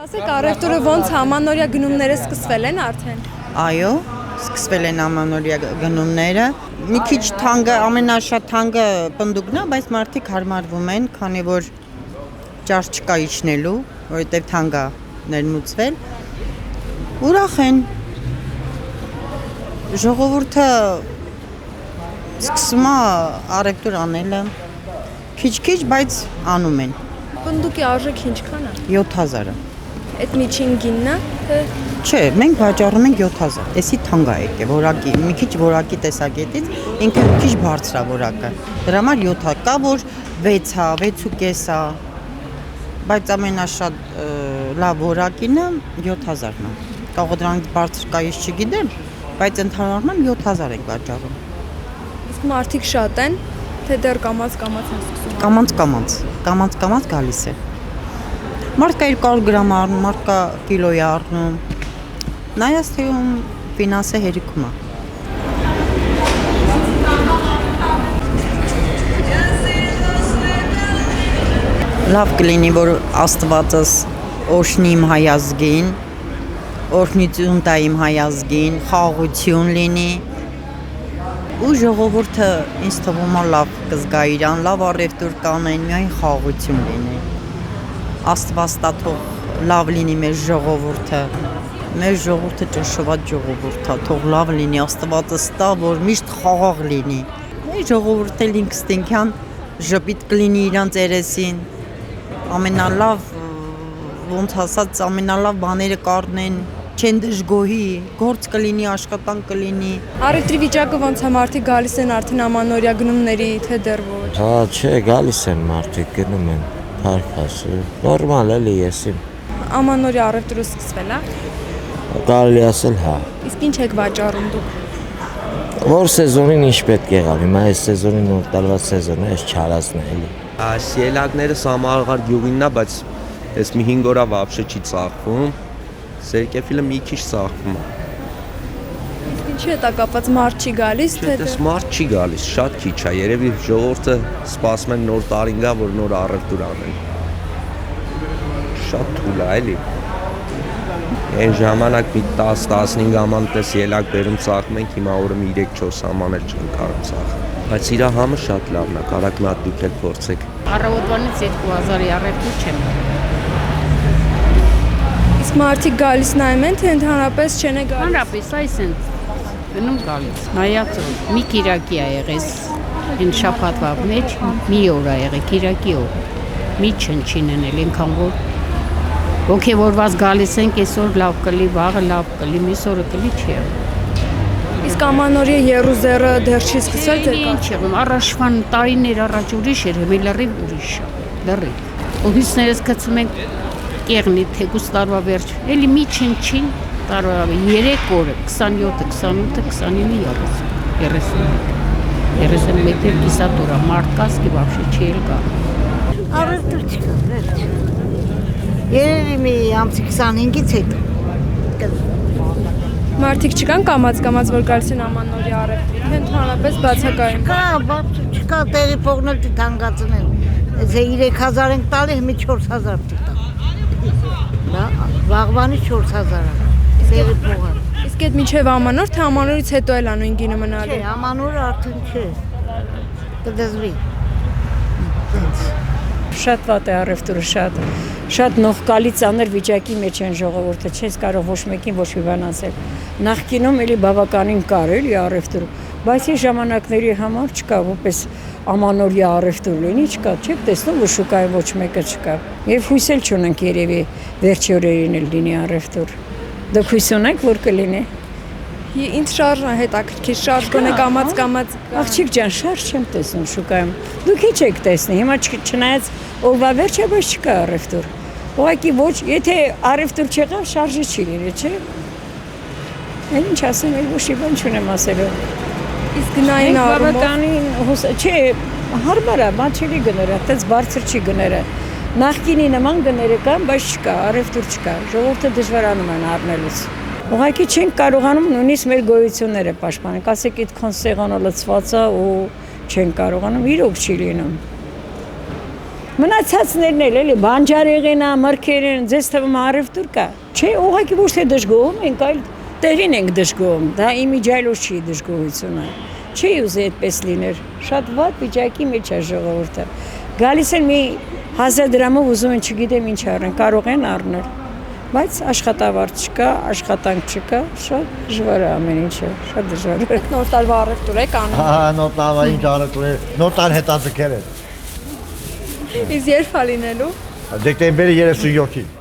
Ասեք, առևտուրը ոնց ամանորյա գնումները սկսվել են արդեն։ Այո, սկսվել են ամանորյա գնումները։ Մի քիչ թանկը, ամենաշատ թանկը պնդուկն է, բայց մարդիկ հարմարվում են, քանի որ ճաշ չկա իջնելու, որովհետև թանկա ներմուծվել։ Ուրախ են։ Ժողովուրդը սկսում է առևտուր անելը, քիչ-քիչ, բայց անում են։ Պնդուկի արժեքը ինչքան է։ 7000-ը։ Այդ միջին գինն է, թե Չէ, մենք վաճառում ենք 7000։ Էսի թանկ է եկե, որակի, մի քիչ որակի տեսակետից, ինքը մի քիչ բարձր է որակը։ Դրա համար 7-ը կա, որ 6-ա, 6.5 է, բայց ամենաշատ լավ որակինը 7000-ն է։ Կարող դրանք բարձր կա, ես չգիտեմ, բայց ընդհանրապես 7000 ենք վաճառում։ իսկ մարդիկ շատ են, թե դեռ կամաց-կամաց են սկսում։ Կամաց գալիս է։ Մարդկա 200 գրամ առնում, մարդկա կիլոյ առնում։ Նայած թե ում ֆինանսը հերիքում է։ Լավ կլինի, որ Աստվածս օրհնի իմ հայ ազգին, օրհնություն տա իմ հայ ազգին, խաղաղություն լինի։ Ու ժողովուրդը ինձ թվում է լավ կզգա իրան, լավ առևտուր կանեն, միայն խաղաղություն լինի։ Աստված տա թող լավ լինի մեր ժողովուրդը ճնշված ժողովուրդ է, թող լավ լինի, Աստվածս տա, որ միշտ խաղաղ լինի։ Մեր ժողովուրդը ինքստինքյան ժպիտ կլինի իրանց երեսին, ամենալավ, ոնց ասած, ամենալավ բաները կառնեն, չեն դժգոհի, գործ կլինի, աշխատանք կլինի։ Առևտրի վիճակը ոնց է, մարդիկ գալիս են արդեն ամանորյա գնումների, թե դեռ ոչ։ Հա, չէ, գալիս են մարդիկ, գնում են, թարքասը, նորմալ էլի եսին։ Ամանորյա առևտուրը սկսվել է։ Կարելի ասել հա։ Իսկ ինչ եք վաճառում դուք։ Որ սեզոնին ինչ պետք է եղավ, հիմա այս սեզոնին նոր տարվա սեզոնը, այս չարածն է էլի։ Սիելակները Սամարաղար գյուղինն է, բայց այս մի 5 օրա վաբշե չի ծաղկվում։ Սերկեֆիլը մի քիչ ծաղկվում է։ Իսկ ինչի է դա կապված, մարդ չի գալիս, թե Դες մարդ չի գալիս, շատ քիչ է, երևի ժողովուրդը սպասում են նոր տարին գա, որ նոր առևտուր անեն։ Շատ թույլ է, էլի։ Այն ժամանակ մի 10-15 աման տես ելակ բերում ծաղկում ենք, հիմա օրը մի 3-4 աման էլ չեն կարող ծաղկել։ Բայց իր համը շատ լավն է, կարաք մի հատ դուք էլ փորձեք։ Առավոտվանից 2000-ի առևտուր չեմ։ իսկ մարդիկ գալիս նայում են, թե ընդհանրապես չեն գալիս։ Հանրապես այս են գնում գալիս։ Նայած մի կիրակի ա եղես, այն շաբաթվա մեջ մի օր ա եղել, կիրակի օր։ Մի չնչին են էլ, այնքան որ ոգևորված գալիս ենք, այսօր լավ կլի, վաղը լավ կլի, մյուս օրը կլի չի եղել։ Իսկ ամանորյա եռուզերը դեռ չի սկսվել, թե կա։ Ինչ եղում, առաջվան տարիներ առաջ ուրիշ էր, հիմա լրիվ ուրիշ է, լրիվ։ Օֆիսներս գցում ենք կեղնի, թեկուս տարվա վերջ, էլի մի չնչին տարվա 3 օրը, 27-ը, 28-ը, 29-ը, 31 կիսատորա, մարդկասկի վաբշե չի էլ գա։ Առևտուր չկա, վերջ։ Երևի մի ամսի 25-ից հետո։ Մարդիկ չկան կամաց, որ գալիս են ամանորյա առևտրի, թե ընդհանրապես բացակայում։ Չկա, տեղի փողն էլ թանկացնել։ Այս 3000 ենք տալի, հիմա 4000 տա։ Վաղվանի 4000 է, տեղի փողը։ Իսկ այդ միջև ամանոր, թե ամանորից հետո էլ անույն գինը մնալու։ Չէ, ամանորը արդեն չէ, կդզվի։ Շատ վատ է առևտուրը, շատ նողկալի ծանր վիճակի մեջ են ժողովուրդը, չես կարող ոչ մեկին ոչ մի բան ասել։ Նախկինում էլի բավականին կար էլի առևտուր, բայց այս ժամանակների համար չկա, որպես ամանորյա առևտուր լինի, չկա, չեք տեսնում, որ շուկայում ոչ մեկը չկա։ Եվ հույս էլ չունենք երևի վերջի օրերին էլ լինի առևտուր։ Դուք հույս ունեք, որ կլինի։ Ինձ շարժն է հետաքրքիր, շարժ գոնե կամաց։ Աղջիկ ջան, շարժ չեմ տեսնում շուկայում։ Դուք ի՞նչ եք տեսնի։ Հիմա չնայած օրվա վերջը, բայց չկա առևտուր։ Ուղղակի ոչ, եթե առևտուր չեղա, շարժը չի լինի, չէ՞։ Էլ ինչ ասեմ, էլ ոչ մի բան չունեմ ասելու։ Իսկ գնային առումով բավականին չէ, հարմար է, մաչելի գները, այդպես բարձր չի գները։ Նախկինի նման գները կան, բայց չկա, առևտուր չկա։ Ժողովուրդը դժվարանում են առնելուց։ Ուղղակի չենք կարողանում նույնիսկ մեր գոյությունները պաշտպանել։ Ասեք այդքան սեղանը լցված է ու չենք կարողանում, իրոք չի լինում։ Մնացածներն էլ բանջարեղեն, մրգերեն, ձեզ թվում առևտուր կա։ Չէ, ուղղակի ոչ թե դժգոհում ենք, այլ տեղին ենք դժգոհում։ Դա իմիջայլոց չի դժգոհությունը։ Չի ուզի այդպես լիներ։ Շատ վատ վիճակի մեջ է ժողովուրդը։ Գալիս են մի 1000 դրամով ուզում են, չգիտեմ ինչ առնեն, կարող են առնել։ Բայց աշխատավարձ չկա, աշխատանք չկա, շատ դժվար է ամեն ինչը, շատ դժվար է։ Նոր տարվա առևտուր եք անում։ Հա, նոր տարվա ինչ առևտուր է, նոր տար հետաձգել է։ Իսկ երբ է լինելու։ Դեկտեմբերի 37-ին։